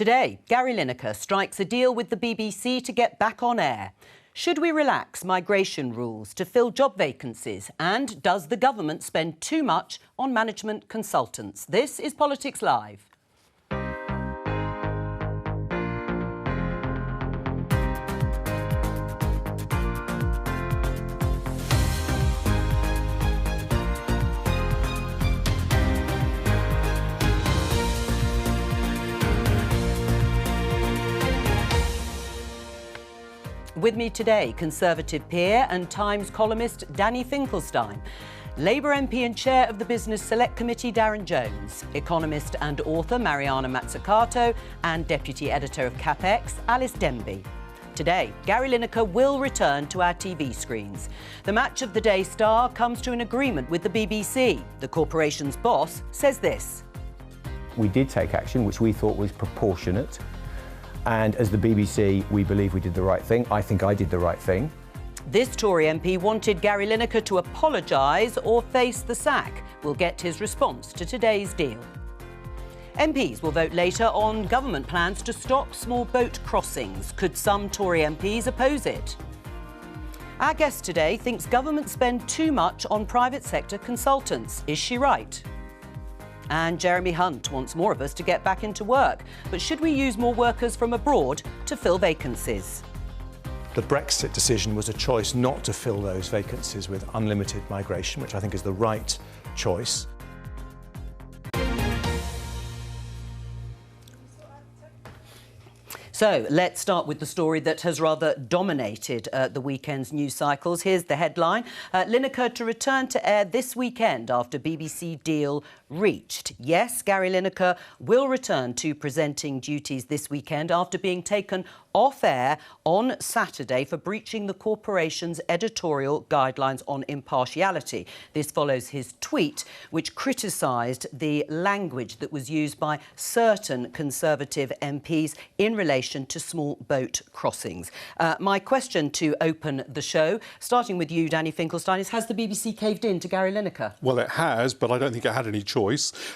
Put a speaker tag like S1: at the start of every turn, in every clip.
S1: Today, Gary Lineker strikes a deal with the BBC to get back on air. Should we relax migration rules to fill job vacancies? And does the government spend too much on management consultants? This is Politics Live. With me today, Conservative peer and Times columnist Danny Finkelstein, Labour MP and Chair of the Business Select Committee Darren Jones, economist and author Mariana Mazzucato, and Deputy Editor of CapX Alice Denby. Today, Gary Lineker will return to our TV screens. The Match of the Day star comes to an agreement with the BBC. The corporation's boss says this.
S2: We did take action which we thought was proportionate. And as the BBC, we believe we did the right thing. I think I did the right thing.
S1: This Tory MP wanted Gary Lineker to apologise or face the sack. We'll get his response to today's deal. MPs will vote later on government plans to stop small boat crossings. Could some Tory MPs oppose it? Our guest today thinks governments spend too much on private sector consultants. Is she right? And Jeremy Hunt wants more of us to get back into work. But should we use more workers from abroad to fill vacancies?
S3: The Brexit decision was a choice not to fill those vacancies with unlimited migration, which I think is the right choice.
S1: So let's start with the story that has rather dominated the weekend's news cycles. Here's the headline. Lineker to return to air this weekend after BBC deal reached. Yes, Gary Lineker will return to presenting duties this weekend after being taken off air on Saturday for breaching the corporation's editorial guidelines on impartiality. This follows his tweet, which criticised the language that was used by certain Conservative MPs in relation to small boat crossings. My question to open the show, starting with you, Danny Finkelstein, is has the BBC caved in to Gary Lineker?
S4: Well, it has, but I don't think it had any choice.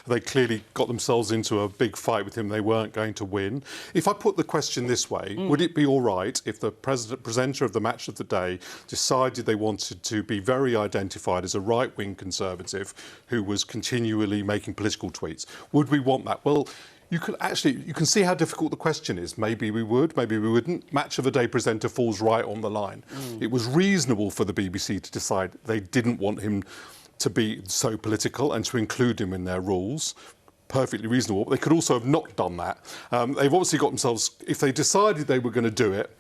S4: They clearly got themselves into a big fight with him they weren't going to win. If I put the question this way, would it be all right if the presenter of the Match of the Day decided they wanted to be very identified as a right-wing Conservative who was continually making political tweets? Would we want that? Well, you can see how difficult the question is. Maybe we would, maybe we wouldn't. Match of the Day presenter falls right on the line. It was reasonable for the BBC to decide they didn't want him to be so political and to include him in their rules. Perfectly reasonable. But they could also have not done that. They've obviously got themselves, if they decided they were going to do it,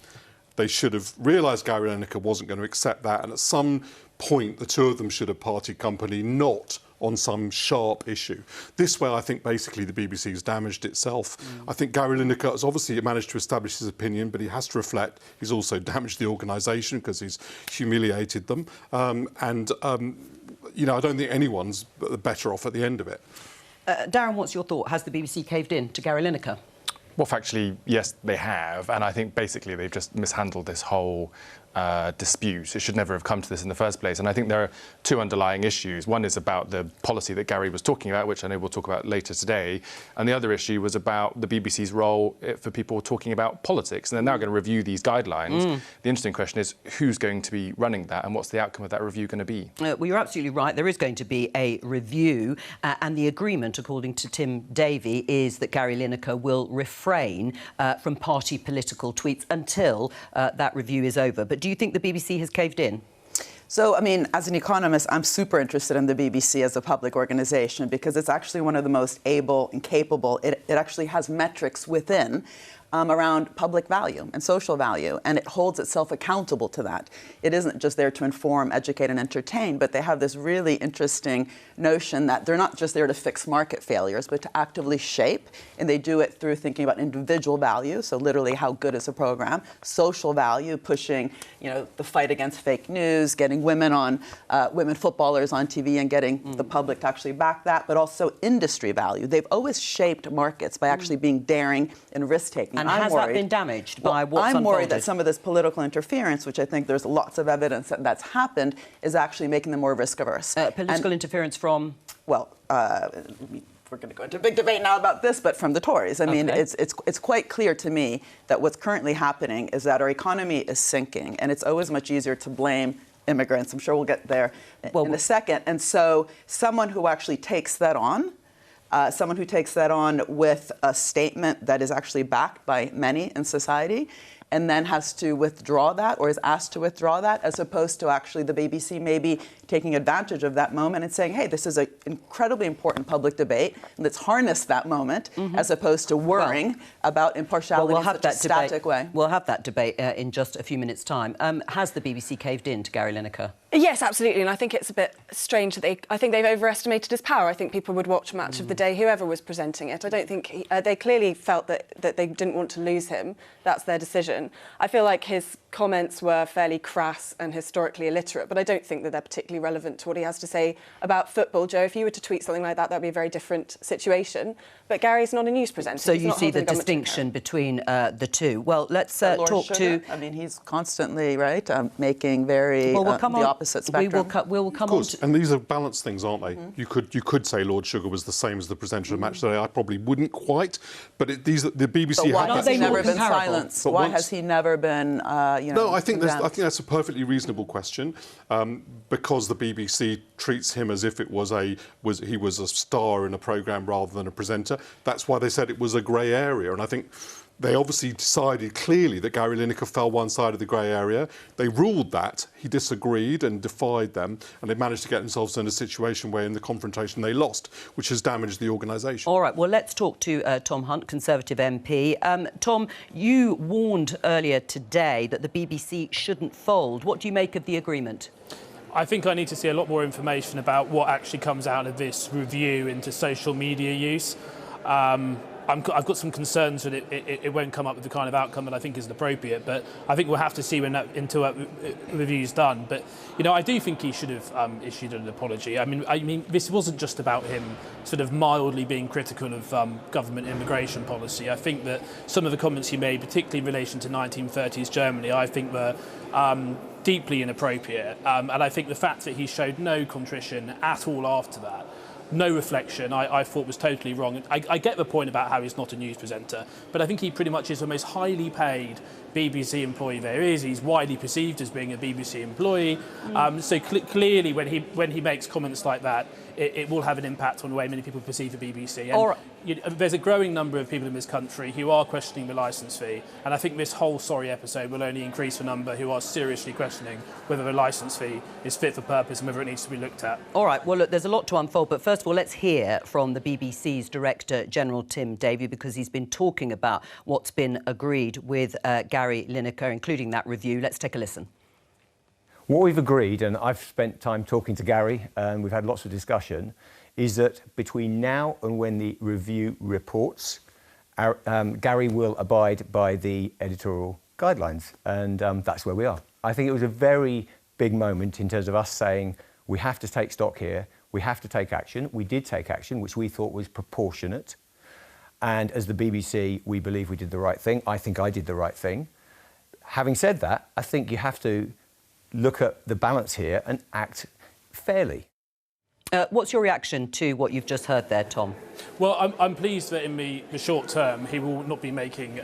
S4: they should have realised Gary Lineker wasn't going to accept that, and at some point the two of them should have parted company, not on some sharp issue. This way, I think basically the BBC has damaged itself. I think Gary Lineker has obviously managed to establish his opinion, but he has to reflect he's also damaged the organisation because he's humiliated them. You know, I don't think anyone's better off at the end of it.
S1: Darren, what's your thought? Has the BBC caved in to Gary Lineker?
S5: Well, factually, yes, they have. And I think basically they've just mishandled this whole dispute. It should never have come to this in the first place. And I think there are two underlying issues. One is about the policy that Gary was talking about, which I know we'll talk about later today. And the other issue was about the BBC's role for people talking about politics. And they're now going to review these guidelines. The interesting question is who's going to be running that and what's the outcome of that review going to be?
S1: Well, you're absolutely right. There is going to be a review. And the agreement, according to Tim Davie, is that Gary Lineker will refrain from party political tweets until that review is over. But do you think the BBC has caved in?
S6: So, I mean, as an economist, I'm super interested in the BBC as a public organisation because it's actually one of the most able and capable. It actually has metrics within around public value and social value, and it holds itself accountable to that. It isn't just there to inform, educate, and entertain, but they have this really interesting notion that they're not just there to fix market failures, but to actively shape, and they do it through thinking about individual value, so literally how good is a program, social value, pushing, you know, the fight against fake news, getting women footballers on TV and getting the public to actually back that, but also industry value. They've always shaped markets by actually being daring and risk-taking.
S1: And has that been damaged by what's unfolded?
S6: I'm worried that some of this political interference, which I think there's lots of evidence that that's happened, is actually making them more risk-averse.
S1: Political interference from?
S6: Well, we're going to go into a big debate now about this, but from the Tories. I mean, it's quite clear to me that what's currently happening is that our economy is sinking, and it's always much easier to blame immigrants. I'm sure we'll get there in a second. And so someone who actually takes that on, with a statement that is actually backed by many in society, and then has to withdraw that, or is asked to withdraw that, as opposed to actually the BBC maybe taking advantage of that moment and saying, hey, this is an incredibly important public debate, and let's harness that moment, as opposed to worrying about impartiality in such a static way.
S1: We'll have that debate in just a few minutes' time. Has the BBC caved in to Gary Lineker?
S7: Yes, absolutely, and I think it's a bit strange that I think they've overestimated his power. I think people would watch Match of the Day, whoever was presenting it. I don't think they clearly felt that they didn't want to lose him. That's their decision. I feel like his comments were fairly crass and historically illiterate, but I don't think that they're particularly relevant to what he has to say about football. Joe, if you were to tweet something like that, that would be a very different situation. But Gary's not a news presenter.
S1: So you see the distinction between the two. Well, let's talk to...
S6: I mean, he's constantly, right, making very the opposite spectrum.
S1: We will come
S4: of course,
S1: on to...
S4: and these are balanced things, aren't they? You could say Lord Sugar was the same as the presenter of Match Today. I probably wouldn't quite, but the BBC...
S6: But why has he never been silenced? Why has he never been,
S4: No, I think that's a perfectly reasonable question, because the BBC treats him as if he was a star in a programme rather than a presenter. That's why they said it was a grey area, and I think they obviously decided clearly that Gary Lineker fell one side of the grey area. They ruled that. He disagreed and defied them, and they managed to get themselves in a situation where in the confrontation they lost, which has damaged the organisation.
S1: All right, well, let's talk to Tom Hunt, Conservative MP. Tom, you warned earlier today that the BBC shouldn't fold. What do you make of the agreement?
S8: I think I need to see a lot more information about what actually comes out of this review into social media use. I've got some concerns that it won't come up with the kind of outcome that I think is appropriate, but I think we'll have to see when that review's done. But, I do think he should have issued an apology. I mean, this wasn't just about him sort of mildly being critical of government immigration policy. I think that some of the comments he made, particularly in relation to 1930s Germany, I think were deeply inappropriate. And I think the fact that he showed no contrition at all after that, no reflection, I thought was totally wrong. I get the point about how he's not a news presenter, but I think he pretty much is the most highly paid BBC employee there is. He's widely perceived as being a BBC employee. So clearly, when he makes comments like that, it will have an impact on the way many people perceive the BBC. And there's a growing number of people in this country who are questioning the licence fee, and I think this whole sorry episode will only increase the number who are seriously questioning whether the licence fee is fit for purpose and whether it needs to be looked at.
S1: All right, well, look, there's a lot to unfold, but first of all, let's hear from the BBC's Director General, Tim Davie, because he's been talking about what's been agreed with Gary Lineker, including that review. Let's take a listen.
S2: What we've agreed, and I've spent time talking to Gary, and we've had lots of discussion, is that between now and when the review reports, Gary will abide by the editorial guidelines, and that's where we are. I think it was a very big moment in terms of us saying we have to take stock here, we have to take action. We did take action, which we thought was proportionate, and as the BBC, we believe we did the right thing. I think I did the right thing. Having said that, I think you have to look at the balance here and act fairly.
S1: What's your reaction to what you've just heard there, Tom?
S8: Well, I'm pleased that in the short term he will not be making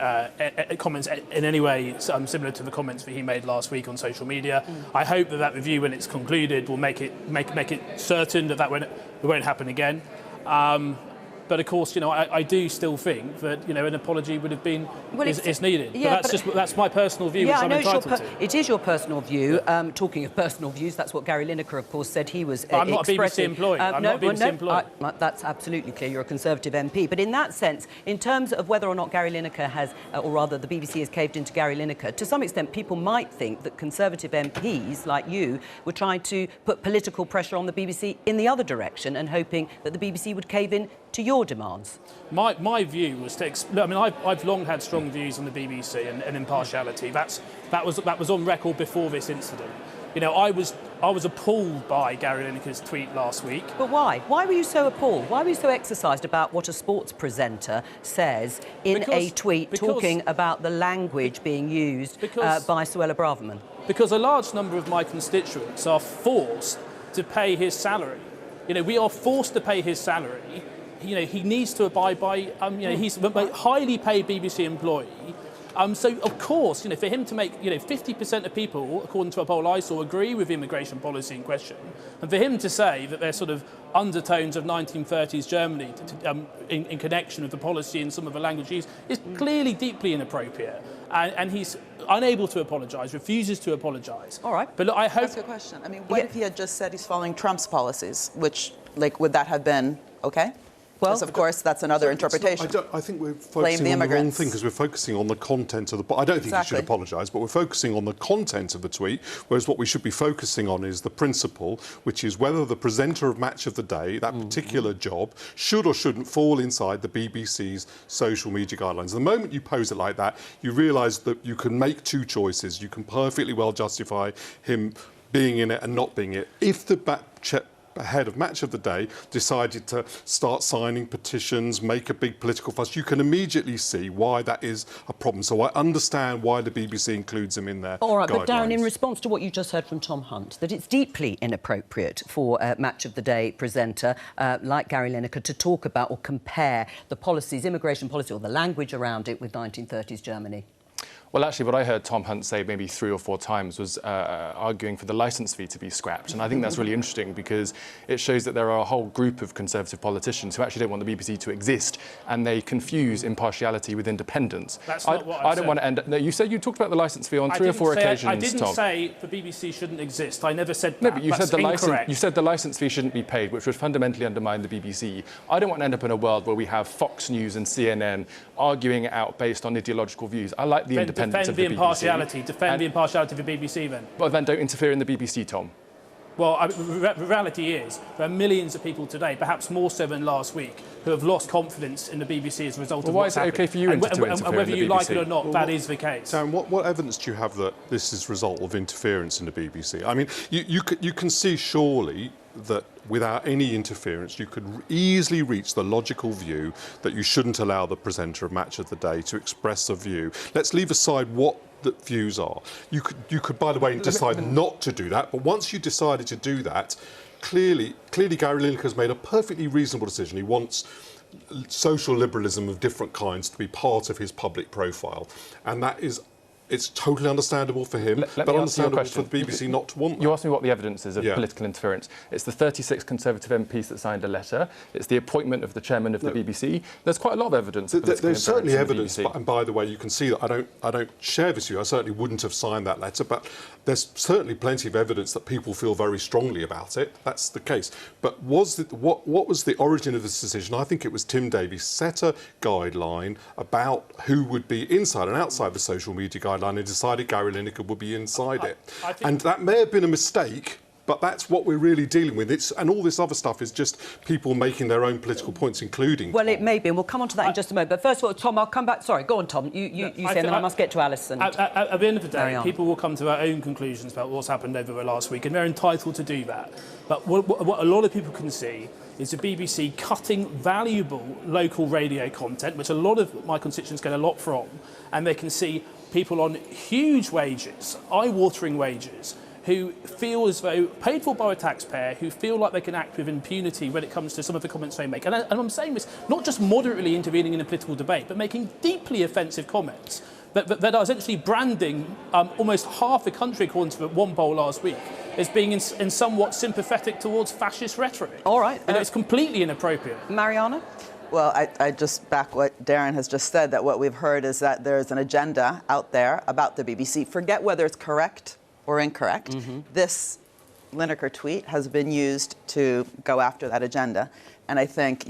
S8: comments in any way similar to the comments that he made last week on social media. I hope that review, when it's concluded, will make it certain that won't happen again. But of course, I do still think that an apology would have been is needed.
S1: Yeah,
S8: but that's my personal view, which I'm entitled to.
S1: It is your personal view. Talking of personal views, that's what Gary Lineker, of course, said he was
S8: I'm not a BBC employee. I'm not a BBC employee.
S1: That's absolutely clear. You're a Conservative MP. But in that sense, in terms of whether or not Gary Lineker has, or rather the BBC has caved into Gary Lineker, to some extent people might think that Conservative MPs like you were trying to put political pressure on the BBC in the other direction and hoping that the BBC would cave in to your demands.
S8: My view was to... I've long had strong views on the BBC and impartiality. That was on record before this incident. I was appalled by Gary Lineker's tweet last week.
S1: But why? Why were you so appalled? Why were you so exercised about what a sports presenter says in a tweet talking about the language being used by Suella Braverman?
S8: Because a large number of my constituents are forced to pay his salary. We are forced to pay his salary he needs to abide by. He's a highly paid BBC employee. So, of course, for him to make, 50% of people, according to a poll I saw, agree with the immigration policy in question, and for him to say that there's sort of undertones of 1930s Germany in connection with the policy and some of the language used is clearly deeply inappropriate. And he's unable to apologise, refuses to apologise.
S1: All right.
S6: But look, I hope... That's a good question. I mean, what if he had just said he's following Trump's policies, which, would that have been okay? Well, because of course, that's another interpretation.
S4: I think we're focusing on the wrong thing because we're focusing on the content of the... I don't think he should apologise, but we're focusing on the content of the tweet, whereas what we should be focusing on is the principle, which is whether the presenter of Match of the Day, that particular job, should or shouldn't fall inside the BBC's social media guidelines. The moment you pose it like that, you realise that you can make two choices. You can perfectly well justify him being in it and not being it. If the head of Match of the Day decided to start signing petitions, make a big political fuss, you can immediately see why that is a problem. So I understand why the BBC includes him in their
S1: All right,
S4: guidelines.
S1: but Darren, in response to what you just heard from Tom Hunt, that it's deeply inappropriate for a Match of the Day presenter like Gary Lineker to talk about or compare the policies, immigration policy or the language around it with 1930s Germany.
S5: Well, actually, what I heard Tom Hunt say maybe 3 or 4 times was arguing for the licence fee to be scrapped. And I think that's really interesting because it shows that there are a whole group of Conservative politicians who actually don't want the BBC to exist, and they confuse impartiality with independence.
S8: That's not what I
S5: don't want to end... No, you said you talked about the licence fee on 3 or 4 occasions,
S8: I didn't
S5: Tom.
S8: say the BBC shouldn't exist. I never said that.
S5: No, but you
S8: That's
S5: said the licence fee shouldn't be paid, which would fundamentally undermine the BBC. I don't want to end up in a world where we have Fox News and CNN arguing it out based on ideological views. I like the independence of the BBC.
S8: Defend the impartiality of the BBC, then.
S5: Well, then don't interfere in the BBC, Tom.
S8: Well, the reality is there are millions of people today, perhaps more so than last week, who have lost confidence in the BBC as a result of what's happened.
S5: Why is it OK for you to interfere in the BBC?
S8: And whether you like it or not, that is the case.
S4: Darren, what evidence do you have that this is a result of interference in the BBC? I mean, you can see surely that without any interference, you could easily reach the logical view that you shouldn't allow the presenter of Match of the Day to express a view. Let's leave aside what the views are. You could, by the way, decide not to do that, but once you decided to do that, clearly Gary Lineker has made a perfectly reasonable decision. He wants social liberalism of different kinds to be part of his public profile, and that is... It's totally understandable for him, but understandable for the BBC not to want that.
S5: You asked me what the evidence is of political interference. It's the 36 Conservative MPs that signed a letter. It's the appointment of the chairman of the BBC. There's quite a lot of evidence of political
S4: There's certainly
S5: interference
S4: evidence, and by the way, you can see that I don't share this view. I certainly wouldn't have signed that letter, but there's certainly plenty of evidence that people feel very strongly about it. That's the case. But what was the origin of this decision? I think it was Tim Davies set a guideline about who would be inside and outside the social media guideline, and decided Gary Lineker would be inside it. And that may have been a mistake, but that's what we're really dealing with. And all this other stuff is just people making their own political points, including...
S1: Well, it may be, and we'll come on to that in just a moment. But first of all, Tom, I'll come back... Sorry, go on, Tom. You say, and then I must get to Alison.
S8: At the end of the day, people will come to their own conclusions about what's happened over the last week, and they're entitled to do that. But what a lot of people can see is the BBC cutting valuable local radio content, which a lot of my constituents get a lot from, and they can see people on huge wages, eye-watering wages, who feel as though, paid for by a taxpayer, who feel like they can act with impunity when it comes to some of the comments they make. And I'm saying this, not just moderately intervening in a political debate, but making deeply offensive comments that are essentially branding almost half the country, according to one poll last week, as being in somewhat sympathetic towards fascist rhetoric.
S1: All right.
S8: And it's completely inappropriate.
S1: Mariana?
S6: Well, I just back what Darren has just said, that what we've heard is that there's an agenda out there about the BBC. Forget whether it's correct or incorrect. This Lineker tweet has been used to go after that agenda. And I think,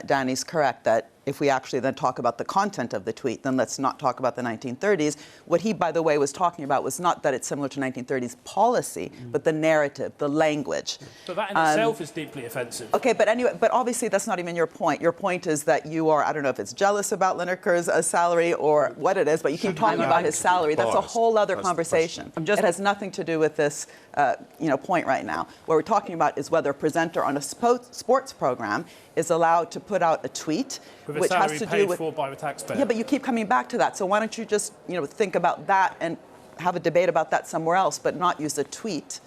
S6: Danny's correct that if we actually then talk about the content of the tweet, then let's not talk about the 1930s. What he, by the way, was talking about was not that it's similar to 1930s policy, but the narrative, the language.
S8: But that in itself is deeply offensive.
S6: Okay, but anyway, but obviously that's not even your point. Your point is that you are, I don't know if it's jealous about Lineker's salary or what it is, but you keep talking about his salary. That's a whole other conversation. It has nothing to do with this, point right now. What we're talking about is whether a presenter on a sports program is allowed to put out a tweet
S8: which has to do with for by the taxpayer.
S6: Yeah, but you keep coming back to that. So why don't you just think about that and have a debate about that somewhere else, but not use a tweet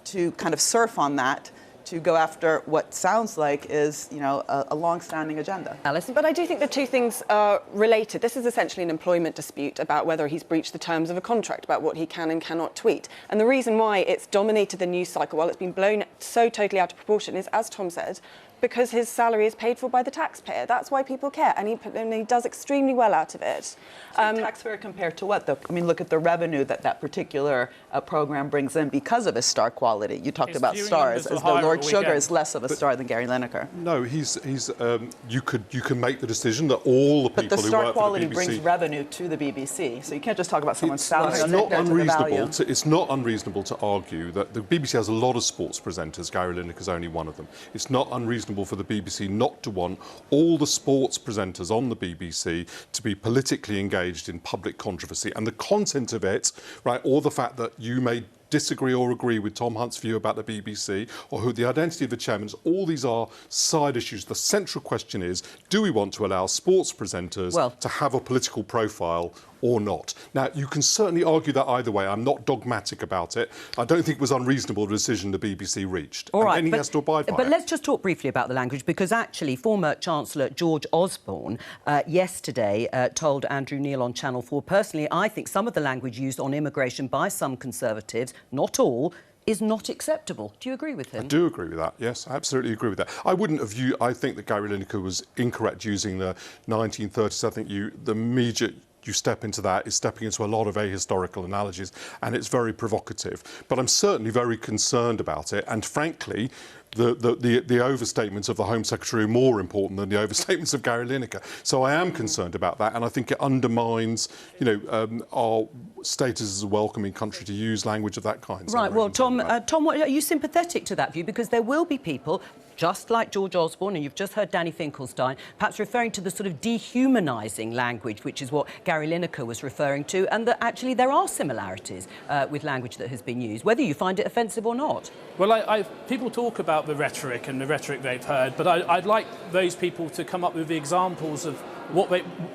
S6: to kind of surf on that to go after what sounds like is, a long-standing agenda.
S1: Alison?
S7: But I do think the two things are related. This is essentially an employment dispute about whether he's breached the terms of a contract, about what he can and cannot tweet. And the reason why it's dominated the news cycle, while it's been blown so totally out of proportion, is, as Tom said, because his salary is paid for by the taxpayer. That's why people care, and he does extremely well out of it.
S6: Taxpayer compared to what, though? I mean, look at the revenue that particular program brings in because of his star quality. You talked about stars, as though Lord Sugar is less of a star than Gary Lineker.
S4: No, you can make the decision that all the people
S6: but the
S4: who
S6: star
S4: work
S6: quality
S4: for the BBC...
S6: brings revenue to the BBC, so you can't just talk about someone's salary.
S4: It's not unreasonable to argue that the BBC has a lot of sports presenters. Gary Lineker's only one of them. It's not unreasonable for the BBC not to want all the sports presenters on the BBC to be politically engaged in public controversy. And the content of it, right, or the fact that you may disagree or agree with Tom Hunt's view about the BBC or who the identity of the chairman is, all these are side issues. The central question is, do we want to allow sports presenters to have a political profile or not? Now, you can certainly argue that either way. I'm not dogmatic about it. I don't think it was unreasonable the decision the BBC reached.
S1: All right,
S4: and then he has to abide by it.
S1: But let's just talk briefly about the language, because actually former Chancellor George Osborne yesterday told Andrew Neil on Channel 4, personally, I think some of the language used on immigration by some Conservatives, not all, is not acceptable. Do you agree with him?
S4: I do agree with that, yes, I absolutely agree with that. I think that Gary Lineker was incorrect using the 1930s. I think the immediate you step into that is stepping into a lot of ahistorical analogies, and it's very provocative. But I'm certainly very concerned about it, and frankly, the overstatements of the Home Secretary are more important than the overstatements of Gary Lineker. So I am concerned about that, and I think it undermines, our status as a welcoming country to use language of that kind.
S1: Right. Well, Tom, are you sympathetic to that view? Because there will be people, just like George Osborne, and you've just heard Danny Finkelstein, perhaps referring to the sort of dehumanising language, which is what Gary Lineker was referring to, and that actually there are similarities with language that has been used, whether you find it offensive or not.
S8: Well, people talk about the rhetoric and the rhetoric they've heard, but I'd like those people to come up with the examples of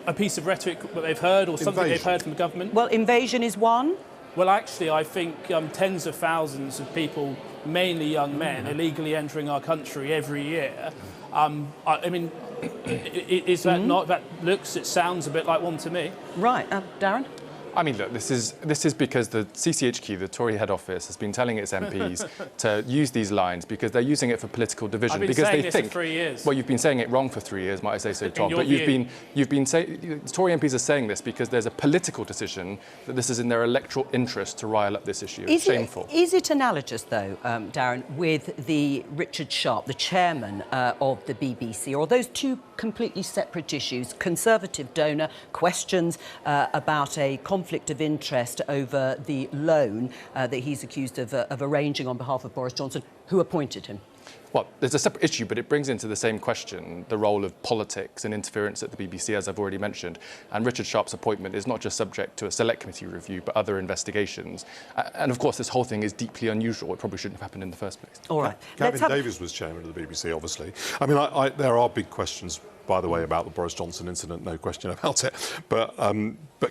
S8: a piece of rhetoric that they've heard or something they've heard from the government.
S1: Well, invasion is one.
S8: Well, actually, I think tens of thousands of people, mainly young men, illegally entering our country every year. I mean, is that not? It sounds a bit like one to me.
S1: Right, Darren?
S5: I mean, look, this is because the CCHQ, the Tory head office, has been telling its MPs to use these lines because they're using it for political division.
S8: I've been
S5: because
S8: saying
S5: they
S8: this
S5: think,
S8: for 3 years.
S5: Well, you've been saying it wrong for 3 years, might I say so, Tom. But
S8: view.
S5: the Tory MPs are saying this because there's a political decision that this is in their electoral interest to rile up this issue. It's shameful.
S1: Is it analogous, though, Darren, with the Richard Sharp, the chairman of the BBC, or are those two completely separate issues? Conservative donor, questions about a conflict of interest over the loan that he's accused of arranging on behalf of Boris Johnson, who appointed him.
S5: Well, there's a separate issue, but it brings into the same question the role of politics and interference at the BBC, as I've already mentioned. And Richard Sharp's appointment is not just subject to a select committee review, but other investigations. And of course, this whole thing is deeply unusual. It probably shouldn't have happened in the first place.
S1: All right.
S4: Gavin Davies was chairman of the BBC, obviously. I mean, there are big questions, by the way, about the Boris Johnson incident, no question about it. But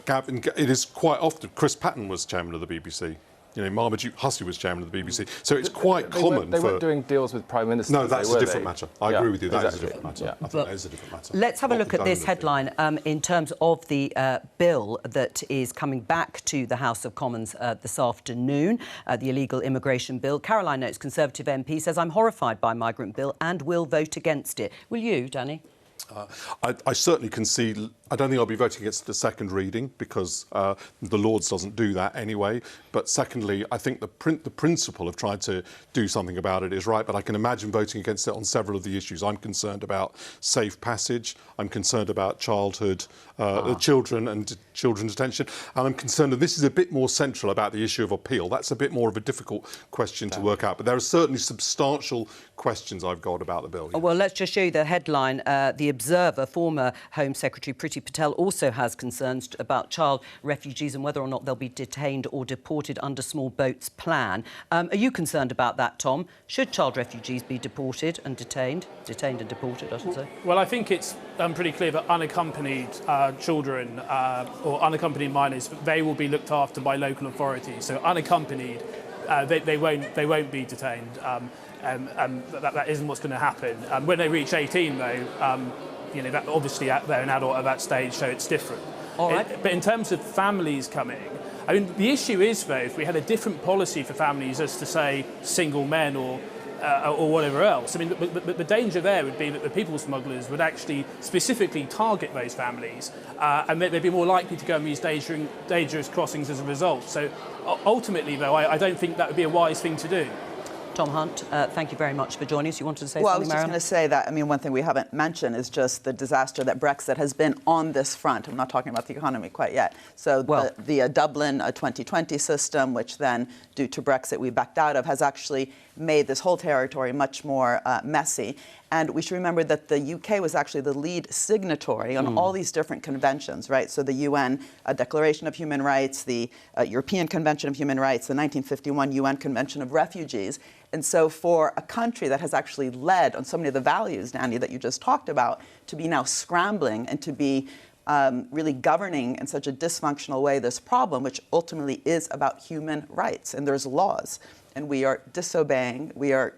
S4: Gavin, it is quite often. Chris Patton was chairman of the BBC. Marmaduke Hussey was chairman of the BBC. So it's quite common
S5: They weren't doing deals with prime ministers.
S4: No, that's a different matter. I agree with you. That is a different matter.
S5: Yeah.
S4: I think that is a different matter.
S1: Let's have a look at this headline in terms of the bill that is coming back to the House of Commons this afternoon, the illegal immigration bill. Caroline Notes, Conservative MP, says, I'm horrified by migrant bill and will vote against it. Will you, Danny?
S4: I certainly concede. I don't think I'll be voting against the second reading because the Lords doesn't do that anyway. But secondly, I think the principle of trying to do something about it is right, but I can imagine voting against it on several of the issues. I'm concerned about safe passage. I'm concerned about children and children detention. And I'm concerned, and this is a bit more central, about the issue of appeal. That's a bit more of a difficult question to work out. But there are certainly substantial questions I've got about the bill.
S1: Oh, well, let's just show you the headline. The Observer, former Home Secretary Priti Patel, also has concerns about child refugees and whether or not they'll be detained or deported under small boats plan. Are you concerned about that, Tom? Should child refugees be deported and detained? Detained and deported, I should say.
S8: Well, I think it's pretty clear that unaccompanied children or unaccompanied minors, they will be looked after by local authorities. So unaccompanied, they won't be detained. That isn't what's going to happen. When they reach 18, though, that obviously they're an adult at that stage, so it's different.
S1: All right.
S8: But in terms of families coming, I mean, the issue is, though, if we had a different policy for families as to, say, single men or whatever else. I mean, but the danger there would be that the people smugglers would actually specifically target those families, and they'd be more likely to go on these dangerous crossings as a result. So ultimately, though, I don't think that would be a wise thing to do.
S1: Tom Hunt, thank you very much for joining us. You wanted to say
S6: Well, I
S1: something,
S6: was just
S1: Marion?
S6: going to say that, I mean, one thing we haven't mentioned is just the disaster that Brexit has been on this front. I'm not talking about the economy quite yet. So the Dublin 2020 system, which then, due to Brexit, we backed out of, has actually made this whole territory much more messy. And we should remember that the UK was actually the lead signatory on all these different conventions, right? So the UN Declaration of Human Rights, the European Convention of Human Rights, the 1951 UN Convention of Refugees. And so for a country that has actually led on so many of the values, Danny, that you just talked about, to be now scrambling and to be really governing in such a dysfunctional way this problem, which ultimately is about human rights, and there's laws, and we are disobeying, we are,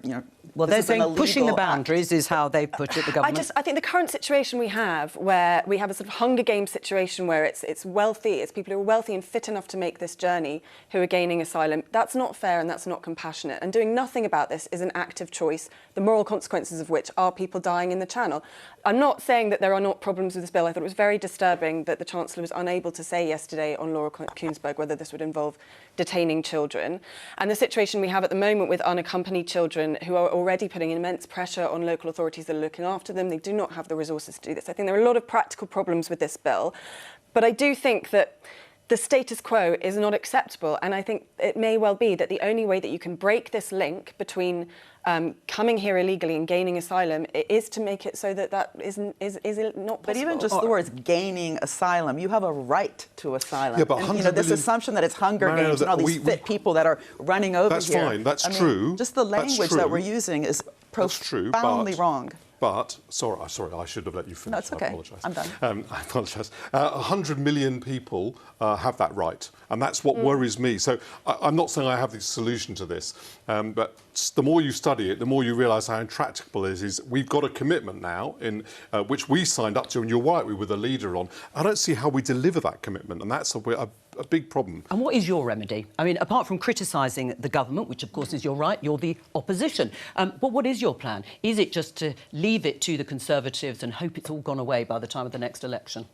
S1: Well, they're saying pushing the boundaries is how they put it, the government.
S7: I think the current situation we have, where we have a sort of Hunger Games situation where it's wealthy, it's people who are wealthy and fit enough to make this journey who are gaining asylum. That's not fair and that's not compassionate. And doing nothing about this is an active choice, the moral consequences of which are people dying in the Channel. I'm not saying that there are not problems with this bill. I thought it was very disturbing that the Chancellor was unable to say yesterday on Laura Kuenssberg whether this would involve detaining children. And the situation we have at the moment with unaccompanied children who are already putting immense pressure on local authorities that are looking after them. They do not have the resources to do this. I think there are a lot of practical problems with this bill. But I do think that the status quo is not acceptable. And I think it may well be that the only way that you can break this link between coming here illegally and gaining asylum is to make it so that is not possible.
S6: But even just the words gaining asylum, you have a right to asylum.
S4: Yeah, but
S6: and, this assumption that it's Hunger Games and all these fit people that are running over
S4: that's
S6: here.
S4: That's fine, that's true.
S6: Just the language that we're using is profoundly wrong.
S4: But, sorry, I should have let you finish.
S6: No, it's okay.
S4: I apologise.
S6: I'm done.
S4: I apologise. 100 million people have that right, and that's what worries me. So I'm not saying I have the solution to this, but the more you study it, the more you realise how intractable it is. We've got a commitment now, in which we signed up to, and you're right, we were the leader on. I don't see how we deliver that commitment, and that's a big problem.
S1: And what is your remedy? I mean, apart from criticising the government, which of course is your right, you're the opposition. But what is your plan? Is it just to leave it to the Conservatives and hope it's all gone away by the time of the next election?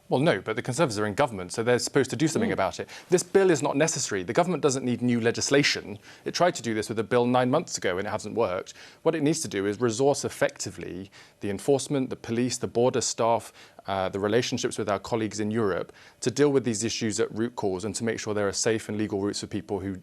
S5: Well, no, but the Conservatives are in government, so they're supposed to do something about it. This bill is not necessary. The government doesn't need new legislation. It tried to do this with a bill 9 months ago and it hasn't worked. What it needs to do is resource effectively the enforcement, the police, the border staff, the relationships with our colleagues in Europe to deal with these issues at root cause and to make sure there are safe and legal routes for people who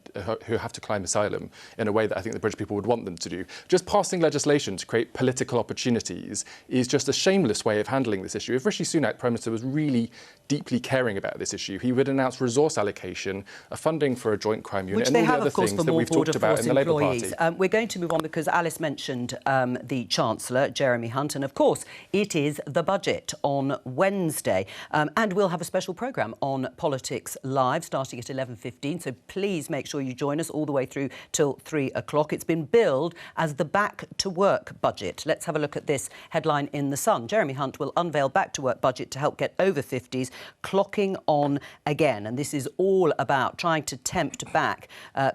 S5: have to climb asylum in a way that I think the British people would want them to do. Just passing legislation to create political opportunities is just a shameless way of handling this issue. If Rishi Sunak, Prime Minister, was really deeply caring about this issue, he would announce resource allocation, a funding for a joint crime unit,
S1: Which
S5: and
S1: they
S5: all the
S1: have,
S5: other
S1: of course,
S5: things
S1: for
S5: that
S1: more
S5: we've talked about in the Labour Party.
S1: We're going to move on because Alice mentioned the Chancellor, Jeremy Hunt, and of course it is the budget on Wednesday. And we'll have a special programme on Politics Live starting at 11:15, so please make sure you join us all the way through till 3 o'clock. It's been billed as the Back to Work budget. Let's have a look at this headline in The Sun. Jeremy Hunt will unveil Back to Work budget to help get over 50s clocking on again. And this is all about trying to tempt back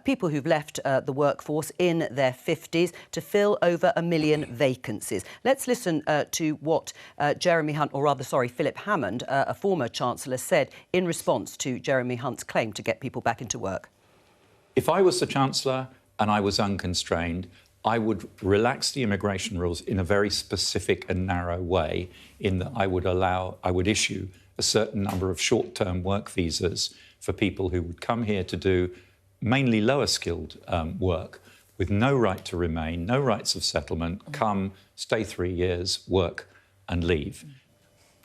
S1: people who've left the workforce in their 50s to fill over 1 million vacancies. Let's listen to what Philip Hammond, a former Chancellor, said in response to Jeremy Hunt's claim to get people back into work.
S9: If I was the Chancellor and I was unconstrained, I would relax the immigration rules in a very specific and narrow way, in that I would issue a certain number of short-term work visas for people who would come here to do mainly lower-skilled work with no right to remain, no rights of settlement, come, stay 3 years, work and leave.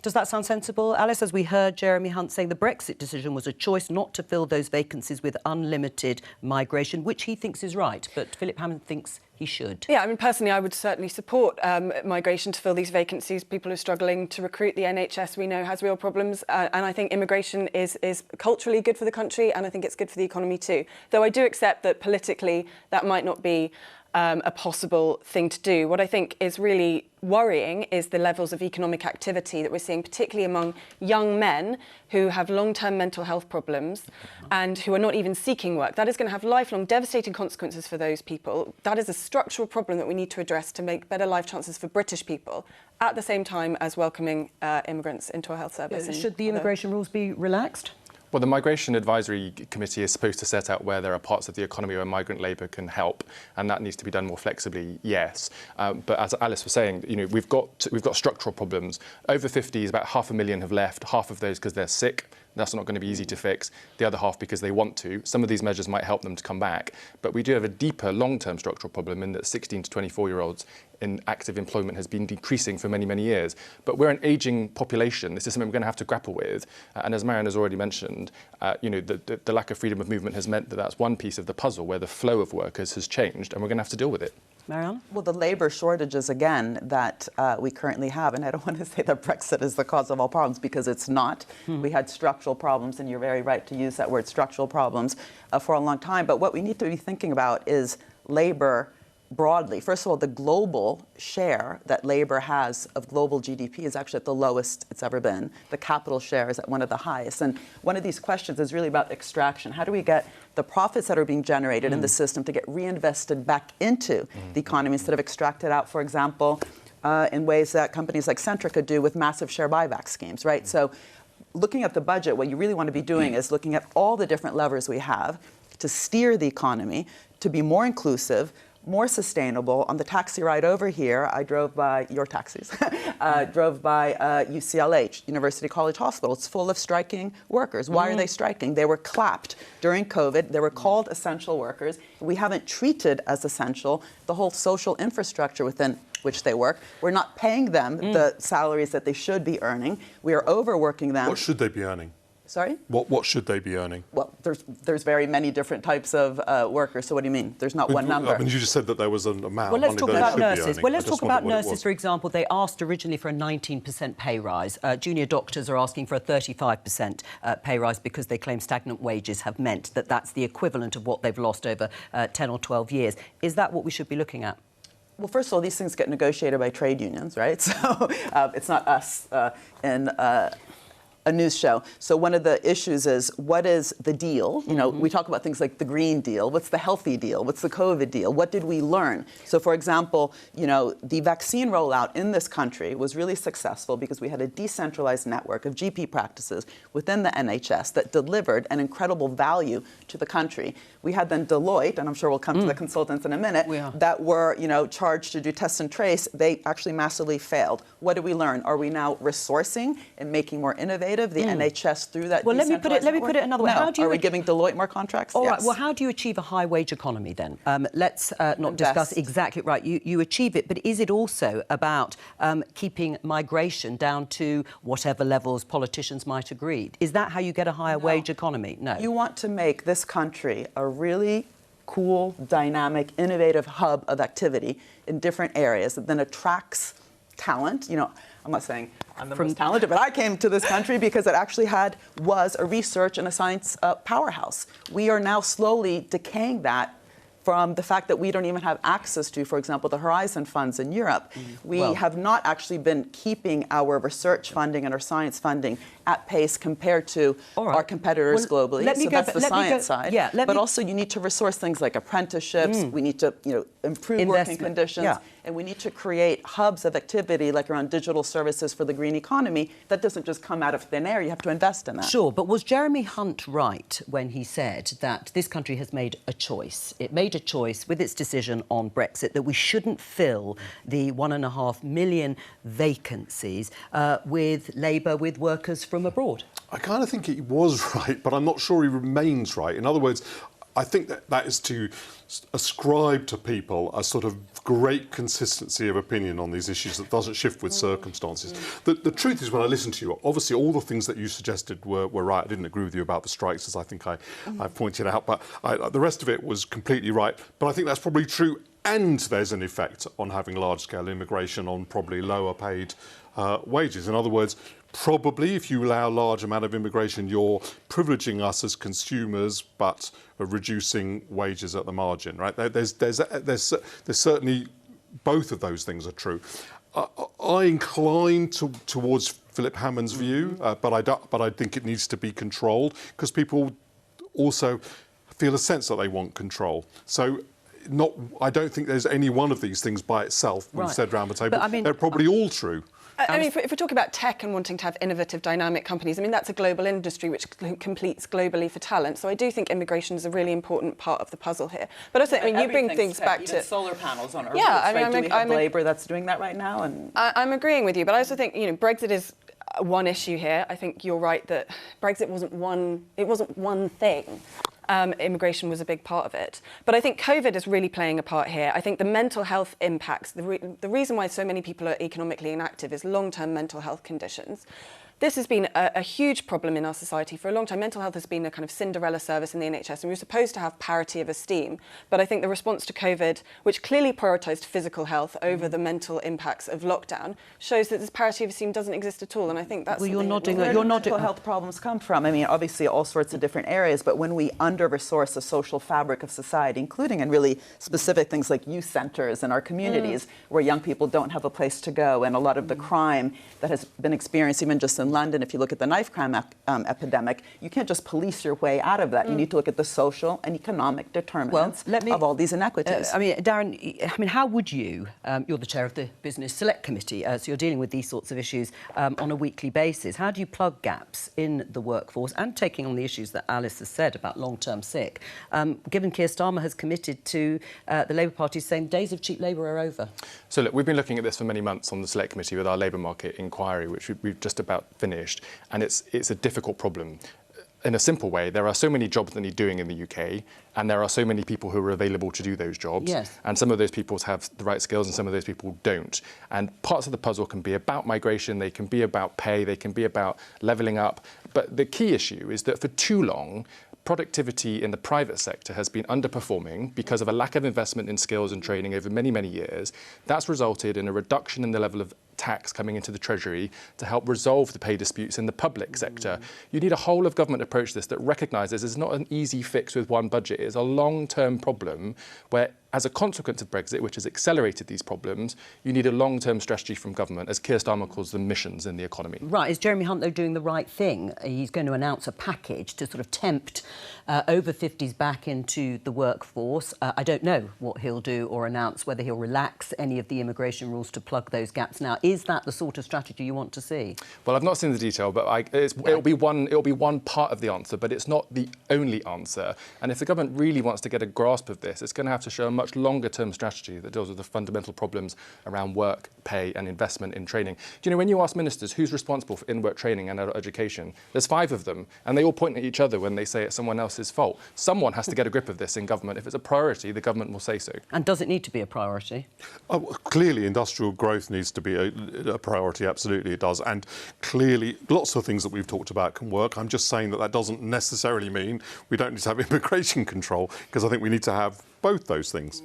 S1: Does that sound sensible, Alice? As we heard Jeremy Hunt saying the Brexit decision was a choice not to fill those vacancies with unlimited migration, which he thinks is right, but Philip Hammond thinks he should.
S7: Yeah, I mean, personally, I would certainly support migration to fill these vacancies. People who are struggling to recruit, the NHS, we know, has real problems. And I think immigration is culturally good for the country, and I think it's good for the economy too. Though I do accept that politically that might not be a possible thing to do. What I think is really worrying is the levels of economic activity that we're seeing, particularly among young men who have long-term mental health problems and who are not even seeking work. That is going to have lifelong devastating consequences for those people. That is a structural problem that we need to address to make better life chances for British people, at the same time as welcoming immigrants into our health service.
S1: Should the immigration rules be relaxed?
S5: Well, the Migration Advisory Committee is supposed to set out where there are parts of the economy where migrant labour can help, and that needs to be done more flexibly, yes. But as Alice was saying, we've got structural problems. Over 50s, about 500,000 have left, half of those because they're sick. That's not going to be easy to fix. The other half because they want to. Some of these measures might help them to come back. But we do have a deeper long-term structural problem in that 16 to 24-year-olds in active employment has been decreasing for many, many years. But we're an ageing population. This is something we're going to have to grapple with. And as Marianne has already mentioned, the lack of freedom of movement has meant that that's one piece of the puzzle where the flow of workers has changed, and we're going to have to deal with it.
S1: Marianne?
S6: Well, the labour shortages, again, that we currently have, and I don't want to say that Brexit is the cause of all problems, because it's not. We had structural problems, and you're very right to use that word, structural problems, for a long time. But what we need to be thinking about is labour broadly. First of all, the global share that labour has of global GDP is actually at the lowest it's ever been. The capital share is at one of the highest. And one of these questions is really about extraction. How do we get the profits that are being generated in the system to get reinvested back into the economy instead of extracted out, for example, in ways that companies like Centrica do with massive share buyback schemes, right? So looking at the budget, what you really want to be doing is looking at all the different levers we have to steer the economy, to be more inclusive, more sustainable. On the taxi ride over here, I drove by your taxis, drove by UCLH, University College Hospital. It's full of striking workers. Why are they striking? They were clapped during COVID. They were called essential workers. We haven't treated as essential the whole social infrastructure within which they work. We're not paying them the salaries that they should be earning. We are overworking them.
S4: What should they be earning?
S6: Sorry?
S4: What should they be earning?
S6: Well, there's very many different types of workers. So what do you mean? There's not one number.
S4: I mean, you just said that there was an amount.
S1: Well, let's talk about nurses. Well, let's talk about nurses,
S4: was.
S1: for example. They asked originally for a 19% pay rise. Junior doctors are asking for a 35% pay rise because they claim stagnant wages have meant that that's the equivalent of what they've lost over 10 or 12 years. Is that what we should be looking at?
S6: Well, first of all, these things get negotiated by trade unions, right? So it's not us in a news show. So one of the issues is, what is the deal? You know, we talk about things like the Green Deal. What's the healthy deal? What's the COVID deal? What did we learn? So, for example, the vaccine rollout in this country was really successful because we had a decentralized network of GP practices within the NHS that delivered an incredible value to the country. We had then Deloitte, and I'm sure we'll come to the consultants in a minute, that were, charged to do test and trace. They actually massively failed. What did we learn? Are we now resourcing and making more innovative the NHS through that?
S1: Well, let me put it another way.
S6: No.
S1: How do you
S6: Are we giving Deloitte more contracts?
S1: All
S6: yes.
S1: right. Well, how do you achieve a high wage economy then? Let's not discuss exactly right. You achieve it, but is it also about keeping migration down to whatever levels politicians might agree? Is that how you get a higher wage economy? No.
S6: You want to make this country a really cool, dynamic, innovative hub of activity in different areas that then attracts talent. I'm not saying I'm the most talented, but I came to this country because it actually was a research and a science powerhouse. We are now slowly decaying that from the fact that we don't even have access to, for example, the Horizon funds in Europe. We have not actually been keeping our research funding and our science funding at pace compared to our competitors globally. So that's the science side.
S1: Yeah,
S6: but also you need to resource things like apprenticeships. We need to improve working conditions.
S1: Yeah.
S6: And we need to create hubs of activity like around digital services for the green economy. That doesn't just come out of thin air. You have to invest in that.
S1: Sure, but was Jeremy Hunt right when he said that this country has made a choice? It made a choice with its decision on Brexit that we shouldn't fill the 1.5 million vacancies with labour, with workers from abroad?
S4: I kind of think he was right, but I'm not sure he remains right. In other words, I think that is to ascribe to people a sort of great consistency of opinion on these issues that doesn't shift with circumstances. The truth is, when I listen to you, obviously all the things that you suggested were right. I didn't agree with you about the strikes, as I think I pointed out, but the rest of it was completely right. But I think that's probably true, and there's an effect on having large-scale immigration on probably lower paid wages. In other words, probably, if you allow a large amount of immigration, you're privileging us as consumers, but reducing wages at the margin, right? There's certainly both of those things are true. I incline towards Philip Hammond's view, but I think it needs to be controlled because people also feel a sense that they want control. So. I don't think there's any one of these things by itself. We've said round the table.
S1: But, I mean,
S4: they're probably all true.
S7: I mean, if we're talking about tech and wanting to have innovative, dynamic companies, I mean, that's a global industry which competes globally for talent. So I do think immigration is a really important part of the puzzle here. But also, I mean, you bring things back to
S6: solar panels on our roofs.
S7: I mean,
S6: right? Do we have Labour that's doing that right now? And
S7: I'm agreeing with you, but I also think Brexit is one issue here. I think you're right that Brexit wasn't one thing. Immigration was a big part of it. But I think COVID is really playing a part here. I think the mental health impacts, the reason why so many people are economically inactive is long-term mental health conditions. This has been a huge problem in our society for a long time. Mental health has been a kind of Cinderella service in the NHS, and we were supposed to have parity of esteem. But I think the response to COVID, which clearly prioritised physical health over the mental impacts of lockdown, shows that this parity of esteem doesn't exist at all. And I think that's
S1: well, you're nodding.
S6: Where do mental health problems come from? I mean, obviously all sorts of different areas, but when we under-resource the social fabric of society, including in really specific things like youth centres in our communities, where young people don't have a place to go, and a lot of the crime that has been experienced even just in London, if you look at the knife crime epidemic, you can't just police your way out of that. You need to look at the social and economic determinants of all these inequities.
S1: I mean, Darren, how would you, you're the chair of the Business Select Committee, so you're dealing with these sorts of issues on a weekly basis. How do you plug gaps in the workforce and taking on the issues that Alice has said about long-term sick, given Keir Starmer has committed to the Labour Party saying days of cheap labour are over?
S5: So look, we've been looking at this for many months on the Select Committee with our labour market inquiry, which we've just about finished, and it's a difficult problem. In a simple way, there are so many jobs that need doing in the UK, and there are so many people who are available to do those jobs.
S1: Yes.
S5: And some of those people have the right skills and some of those people don't. And parts of the puzzle can be about migration, they can be about pay, they can be about levelling up. But the key issue is that for too long, productivity in the private sector has been underperforming because of a lack of investment in skills and training over many, many years. That's resulted in a reduction in the level of tax coming into the Treasury to help resolve the pay disputes in the public sector. You need a whole of government approach to this that recognises it's not an easy fix with one budget. It's a long-term problem where, as a consequence of Brexit, which has accelerated these problems, you need a long-term strategy from government, as Keir Starmer calls them, missions in the economy.
S1: Right. Is Jeremy Hunt, though, doing the right thing? He's going to announce a package to sort of tempt over 50s back into the workforce. I don't know what he'll do or announce, whether he'll relax any of the immigration rules to plug those gaps now. Is that the sort of strategy you want to see?
S5: Well, I've not seen the detail, but it'll be one part of the answer, but it's not the only answer. And if the government really wants to get a grasp of this, it's going to have to show a much longer-term strategy that deals with the fundamental problems around work, pay and investment in training. Do you know, when you ask ministers who's responsible for in-work training and adult education, there's 5 of them, and they all point at each other when they say it's someone else's fault. Someone has to get a grip of this in government. If it's a priority, the government will say so.
S1: And does it need to be a priority?
S4: Clearly, industrial growth needs to be a priority, absolutely it does. And clearly, lots of things that we've talked about can work. I'm just saying that doesn't necessarily mean we don't need to have immigration control, because I think we need to have both those things.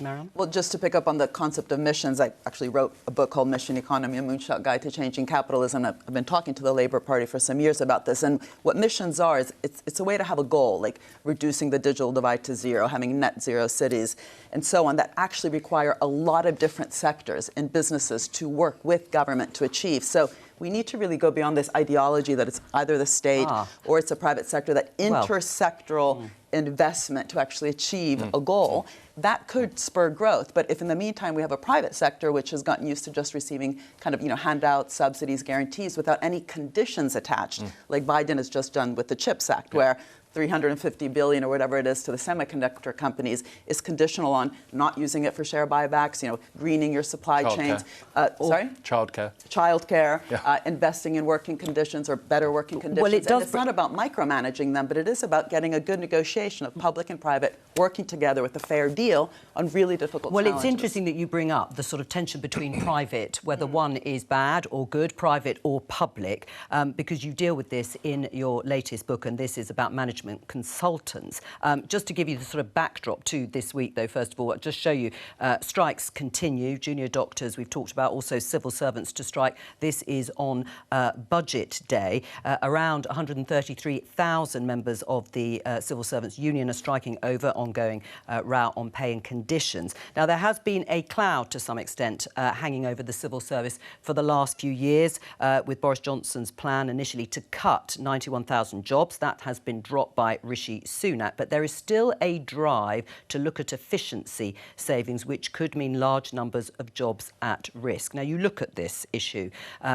S1: Mariam?
S6: Well, just to pick up on the concept of missions, I actually wrote a book called Mission Economy, A Moonshot Guide to Changing Capitalism. I've been talking to the Labour Party for some years about this. And what missions are is it's a way to have a goal, like reducing the digital divide to zero, having net zero cities, and so on, that actually require a lot of different sectors and businesses to work with government to achieve. So we need to really go beyond this ideology that it's either the state or it's a private sector, that intersectoral investment to actually achieve a goal. That could spur growth. But if in the meantime we have a private sector which has gotten used to just receiving kind of, handouts, subsidies, guarantees without any conditions attached, like Biden has just done with the CHIPS Act, where $350 billion or whatever it is to the semiconductor companies is conditional on not using it for share buybacks, greening your supply chains. Childcare, investing in working conditions or better working conditions.
S1: Well,
S6: and it's not about micromanaging them, but it is about getting a good negotiation organization of public and private working together with a fair deal on really difficult challenges.
S1: It's interesting that you bring up the sort of tension between private, whether one is bad or good, private or public, because you deal with this in your latest book, and this is about management consultants. Just to give you the sort of backdrop to this week, though, first of all, I'll just show you strikes continue. Junior doctors, we've talked about, also civil servants to strike. This is on Budget Day. Around 133,000 members of the Civil Servants Union are striking over ongoing row on pay and conditions. Now, there has been a cloud, to some extent, hanging over the civil service for the last few years, with Boris Johnson's plan initially to cut 91,000 jobs. That has been dropped by Rishi Sunak, but there is still a drive to look at efficiency savings, which could mean large numbers of jobs at risk. Now, you look at this issue,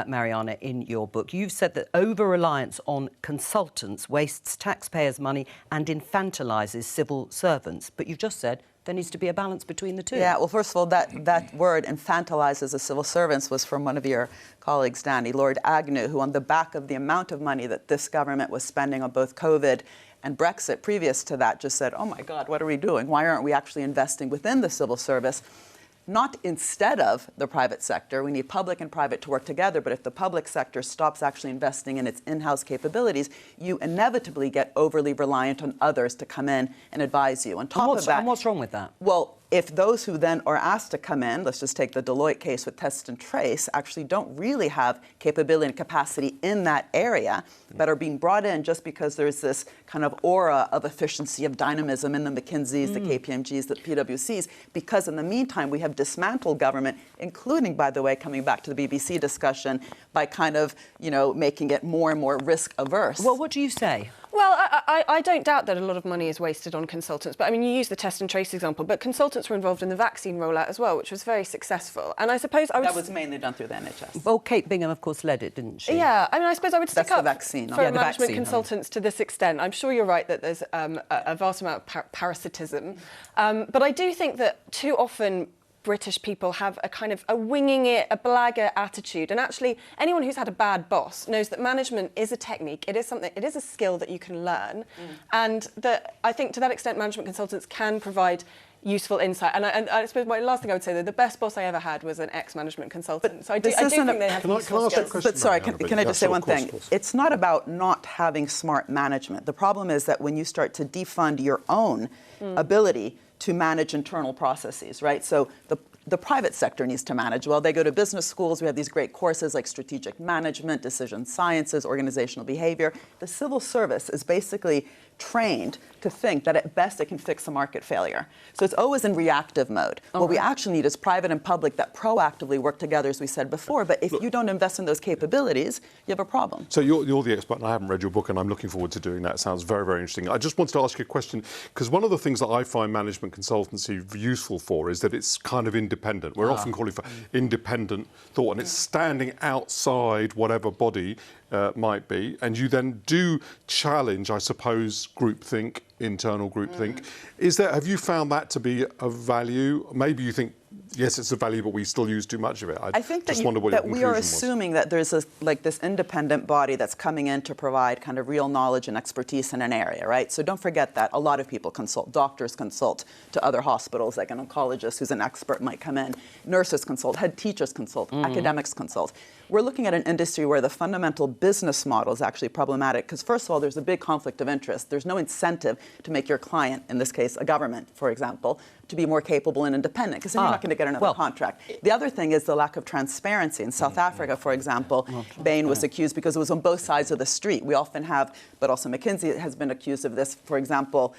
S1: Mariana, in your book. You've said that over-reliance on consultants wastes taxpayers' money and infantilises civil servants. But you've just said there needs to be a balance between the two.
S6: Yeah, well, first of all, that word, infantilises the civil servants, was from one of your colleagues, Danny, Lord Agnew, who, on the back of the amount of money that this government was spending on both COVID and Brexit previous to that, just said, oh my God, what are we doing? Why aren't we actually investing within the civil service? Not instead of the private sector. We need public and private to work together, but if the public sector stops actually investing in its in-house capabilities, you inevitably get overly reliant on others to come in and advise you. On top of that,
S1: and what's wrong with that?
S6: Well, if those who then are asked to come in, let's just take the Deloitte case with test and trace, actually don't really have capability and capacity in that area, but are being brought in just because there's this kind of aura of efficiency, of dynamism in the McKinseys, the KPMGs, the PwCs, because in the meantime we have dismantled government, including, by the way, coming back to the BBC discussion, by kind of, making it more and more risk averse.
S1: Well, what do you say?
S7: Well, I don't doubt that a lot of money is wasted on consultants. But, I mean, you use the test and trace example, but consultants were involved in the vaccine rollout as well, which was very successful. And I suppose I would...
S6: That was mainly done through the NHS.
S1: Well, Kate Bingham, of course, led it, didn't she?
S7: Yeah, I mean, I suppose I would stick up
S6: vaccine.
S7: for management consultants to this extent. I'm sure you're right that there's a vast amount of parasitism. But I do think that too often British people have a kind of a winging it, a blagger attitude. And actually, anyone who's had a bad boss knows that management is a technique. It is a skill that you can learn. And that I think to that extent, management consultants can provide useful insight. And I suppose my last thing I would say, that the best boss I ever had was an ex-management consultant. So I do think they have useful skills.
S6: But sorry, can I just say one thing? It's not about not having smart management. The problem is that when you start to defund your own ability to manage internal processes, right? So the private sector needs to manage well. They go to business schools. We have these great courses like strategic management, decision sciences, organizational behavior. The civil service is basically trained to think that at best it can fix a market failure. So it's always in reactive mode. What we actually need is private and public that proactively work together, as we said before. But if you don't invest in those capabilities, you have a problem.
S4: So you're the expert, and I haven't read your book, and I'm looking forward to doing that. It sounds very, very interesting. I just wanted to ask you a question, because one of the things that I find management consultancy useful for is that it's kind of independent. We're often calling for independent thought, and it's standing outside whatever body might be, and you then do challenge, I suppose, groupthink, internal groupthink. Have you found that to be of value? Maybe you think, yes, it's a value, but we still use too much of it.
S6: I think that we are assuming that there's this independent body that's coming in to provide kind of real knowledge and expertise in an area, right? So don't forget that a lot of people consult. Doctors consult to other hospitals, like an oncologist who's an expert might come in. Nurses consult, head teachers consult, academics consult. We're looking at an industry where the fundamental business model is actually problematic because, first of all, there's a big conflict of interest. There's no incentive to make your client, in this case, a government, for example, to be more capable and independent, because then you're not going to get another contract. The other thing is the lack of transparency. In South Africa, for example, Bain was accused because it was on both sides of the street. We often have, but also McKinsey has been accused of this, for example,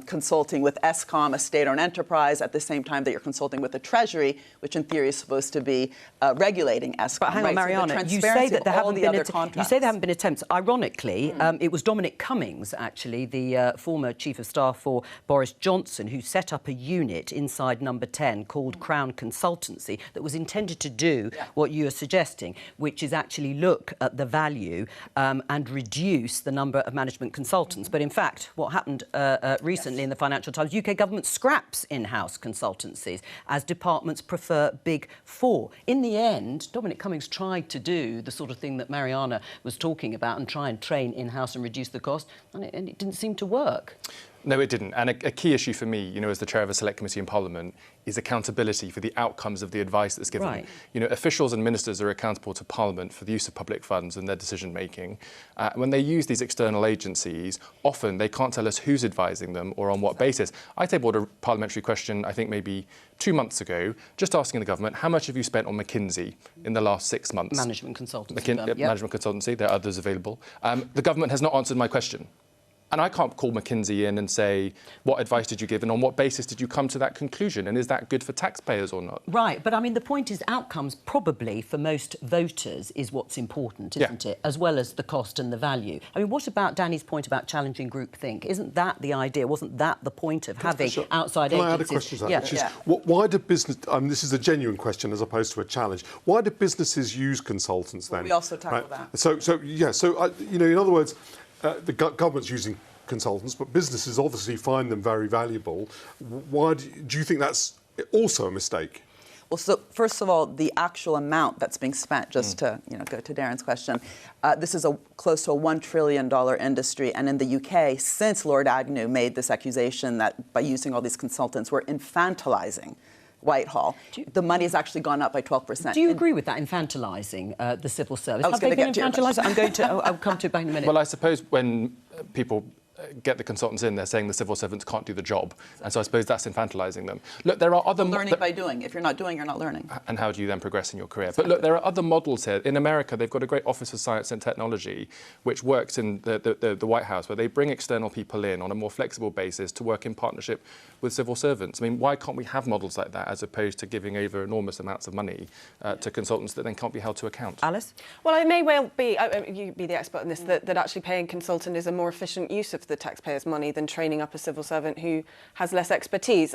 S6: consulting with Eskom, a state-owned enterprise, at the same time that you're consulting with the Treasury, which in theory is supposed to be regulating Eskom.
S1: But hang on, Mariana, you say that there haven't been attempts. Ironically, it was Dominic Cummings, actually, the former Chief of Staff for Boris Johnson, who set up a unit inside Number 10 called Crown Consultancy that was intended to do what you are suggesting, which is actually look at the value and reduce the number of management consultants. But in fact, what happened recently in the Financial Times, UK government scraps in-house consultancies as departments prefer Big Four. In the end, Dominic Cummings tried to do the sort of thing that Mariana was talking about and try and train in-house and reduce the cost, and it didn't seem to work.
S5: No, it didn't. And a key issue for me, as the chair of a select committee in Parliament, is accountability for the outcomes of the advice that's given.
S1: Right.
S5: Officials and ministers are accountable to Parliament for the use of public funds and their decision making. When they use these external agencies, often they can't tell us who's advising them or on what basis. I tabled a parliamentary question, I think maybe 2 months ago, just asking the government, how much have you spent on McKinsey in the last 6 months?
S1: Management consultancy.
S5: Management consultancy, there are others available. The government has not answered my question. And I can't call McKinsey in and say, what advice did you give and on what basis did you come to that conclusion? And is that good for taxpayers or not?
S1: Right, but I mean, the point is outcomes probably for most voters is what's important, isn't it? As well as the cost and the value. I mean, what about Danny's point about challenging groupthink? Isn't that the idea? Wasn't that the point of having outside agencies?
S4: Can I add a question to that? Which is, why do business... this is a genuine question as opposed to a challenge. Why do businesses use consultants then?
S6: We also tackle that.
S4: So in other words... the government's using consultants, but businesses obviously find them very valuable. Why do you think that's also a mistake?
S6: Well, so first of all, the actual amount that's being spent, just to go to Darren's question, this is close to a $1 trillion industry, and in the UK, since Lord Agnew made this accusation that by using all these consultants, we're infantilizing Whitehall, the money has actually gone up by 12%.
S1: Do you agree with that, infantilising the civil service?
S6: I was going to get to your question.
S1: I'm going to. I'll come to it back in a minute.
S5: Well, I suppose when people get the consultants in, they're saying the civil servants can't do the job. And so I suppose that's infantilising them. Look, there are other...
S6: Learning by doing. If you're not doing, you're not learning.
S5: And how do you then progress in your career? But look, there are other models here. In America, they've got a great Office of Science and Technology, which works in the White House, where they bring external people in on a more flexible basis to work in partnership with civil servants. I mean, why can't we have models like that as opposed to giving over enormous amounts of money to consultants that then can't be held to account?
S1: Alice?
S7: Well, it may well be, you be the expert on this, that actually paying consultant is a more efficient use of the taxpayers' money than training up a civil servant who has less expertise.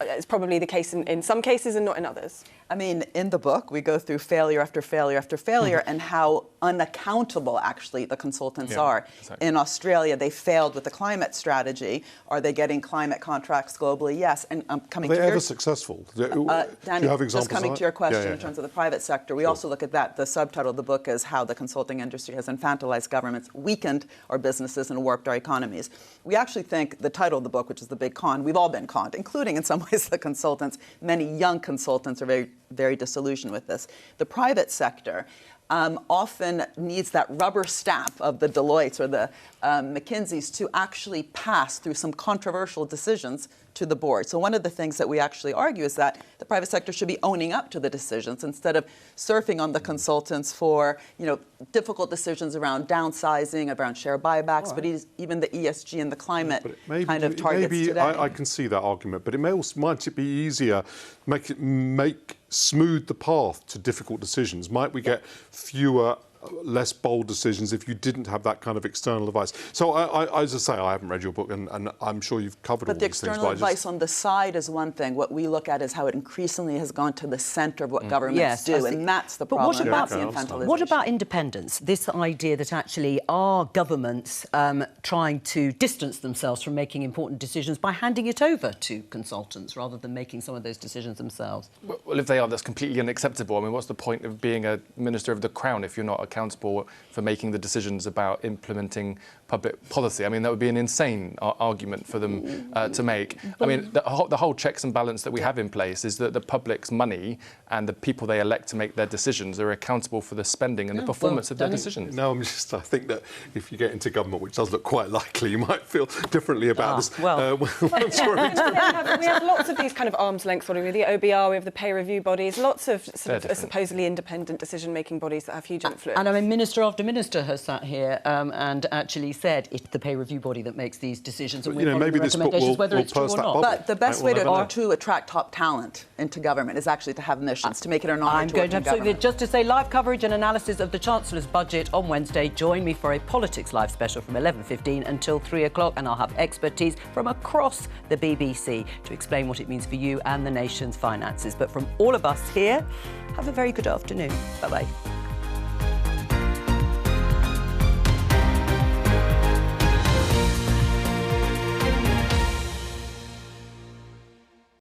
S7: It's probably the case in some cases and not in others.
S6: I mean, in the book, we go through failure after failure after failure and how unaccountable, actually, the consultants are. Exactly. In Australia, they failed with the climate strategy. Are they getting climate contracts globally? Yes. And coming
S4: are
S6: to
S4: they ever successful?
S6: Danny,
S4: do you have examples
S6: just coming to your question in
S4: yeah.
S6: terms of the private sector, we also look at that. The subtitle of the book is How the Consulting Industry Has Infantilized Governments, Weakened Our Businesses, and Warped Our Economies. We actually think the title of the book, which is the big con, we've all been conned, including in some ways the consultants. Many young consultants are very disillusioned with this. The private sector often needs that rubber stamp of the Deloittes or the McKinseys to actually pass through some controversial decisions to the board. So one of the things that we actually argue is that the private sector should be owning up to the decisions instead of surfing on the consultants for, difficult decisions around downsizing, around share buybacks, but even the ESG and the climate kind of targets today.
S4: I can see that argument, but might it be easier, make smooth the path to difficult decisions? Might we get fewer, less bold decisions if you didn't have that kind of external advice? So, as I say, I haven't read your book, and I'm sure you've covered all these things.
S6: But the external advice on the side is one thing. What we look at is how it increasingly has gone to the centre of what governments do, and that's the problem.
S1: What about independence? This idea that actually are governments trying to distance themselves from making important decisions by handing it over to consultants rather than making some of those decisions themselves?
S5: Well, if they are, that's completely unacceptable. I mean, what's the point of being a Minister of the Crown if you're not accountable for making the decisions about implementing public policy? I mean, that would be an insane argument for them to make. I mean, the whole checks and balance that we have in place is that the public's money and the people they elect to make their decisions are accountable for the spending and the performance of their decisions.
S4: No, I think that if you get into government, which does look quite likely, you might feel differently about this.
S7: we have lots of these kind of arm's length bodies. The OBR, we have the pay review bodies, lots of supposedly independent decision-making bodies that have huge influence.
S1: And I mean, minister after minister has sat here and actually said it's the pay review body that makes these decisions, and we're following the recommendations, whether it's true or not.
S6: But the best way to attract top talent into government is actually to have missions, to make it an honour
S1: I'm going to have just to say live coverage and analysis of the Chancellor's budget on Wednesday. Join me for a Politics Live special from 11:15 until 3 o'clock, and I'll have expertise from across the BBC to explain what it means for you and the nation's finances. But from all of us here, have a very good afternoon. Bye-bye.